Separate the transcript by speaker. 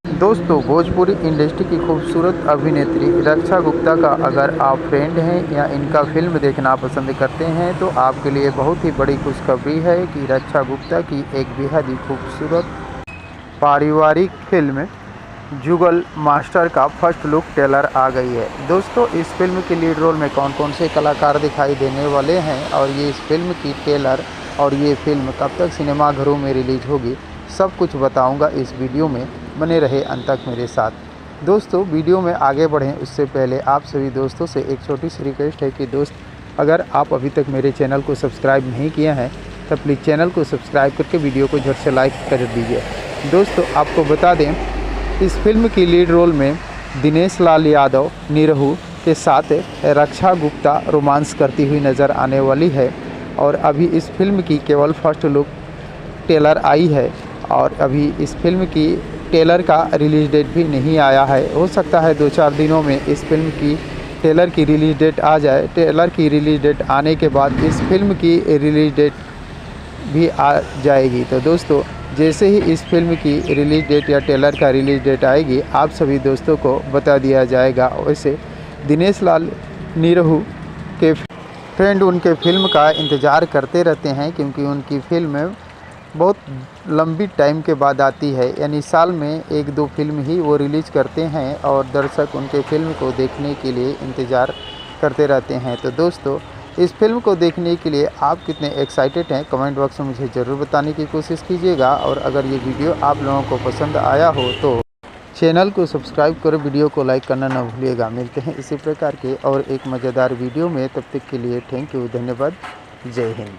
Speaker 1: दोस्तों, भोजपुरी इंडस्ट्री की खूबसूरत अभिनेत्री रक्षा गुप्ता का अगर आप फ्रेंड हैं या इनका फिल्म देखना पसंद करते हैं तो आपके लिए बहुत ही बड़ी खुशखबरी है कि रक्षा गुप्ता की एक बेहद ही खूबसूरत पारिवारिक फिल्म जुगल मास्टर का फर्स्ट लुक ट्रेलर आ गई है। दोस्तों, इस फिल्म के लीड रोल में कौन कौन से कलाकार दिखाई देने वाले हैं और ये इस फिल्म की ट्रेलर और ये फिल्म कब तक सिनेमाघरों में रिलीज़ होगी, सब कुछ बताऊंगा इस वीडियो में। बने रहे अंत तक मेरे साथ। दोस्तों, वीडियो में आगे बढ़ें उससे पहले आप सभी दोस्तों से एक छोटी सी रिक्वेस्ट है कि दोस्त, अगर आप अभी तक मेरे चैनल को सब्सक्राइब नहीं किया है तो प्लीज़ चैनल को सब्सक्राइब करके वीडियो को झट से लाइक कर दीजिए। दोस्तों, आपको बता दें, इस फिल्म की लीड रोल में दिनेश लाल यादव निरहू के साथ रक्षा गुप्ता रोमांस करती हुई नज़र आने वाली है। और अभी इस फिल्म की केवल फर्स्ट लुक ट्रेलर आई है और अभी इस फिल्म की ट्रेलर का रिलीज़ डेट भी नहीं आया है। हो सकता है 2-4 दिनों में इस फिल्म की ट्रेलर की रिलीज़ डेट आ जाए। ट्रेलर की रिलीज़ डेट आने के बाद इस फिल्म की रिलीज़ डेट भी आ जाएगी। तो दोस्तों, जैसे ही इस फिल्म की रिलीज़ डेट या ट्रेलर का रिलीज़ डेट आएगी, आप सभी दोस्तों को बता दिया जाएगा। वैसे दिनेश लाल निरहू के फ्रेंड उनके फिल्म का इंतज़ार करते रहते हैं, क्योंकि उनकी फिल्म बहुत लंबी टाइम के बाद आती है, यानी साल में 1-2 फिल्म ही वो रिलीज़ करते हैं और दर्शक उनके फिल्म को देखने के लिए इंतज़ार करते रहते हैं। तो दोस्तों, इस फिल्म को देखने के लिए आप कितने एक्साइटेड हैं, कमेंट बॉक्स में मुझे ज़रूर बताने की कोशिश कीजिएगा। और अगर ये वीडियो आप लोगों को पसंद आया हो तो चैनल को सब्सक्राइब करो, वीडियो को लाइक करना ना भूलिएगा। मिलते हैं इसी प्रकार के और एक मज़ेदार वीडियो में, तब तक के लिए थैंक यू, धन्यवाद, जय हिंद।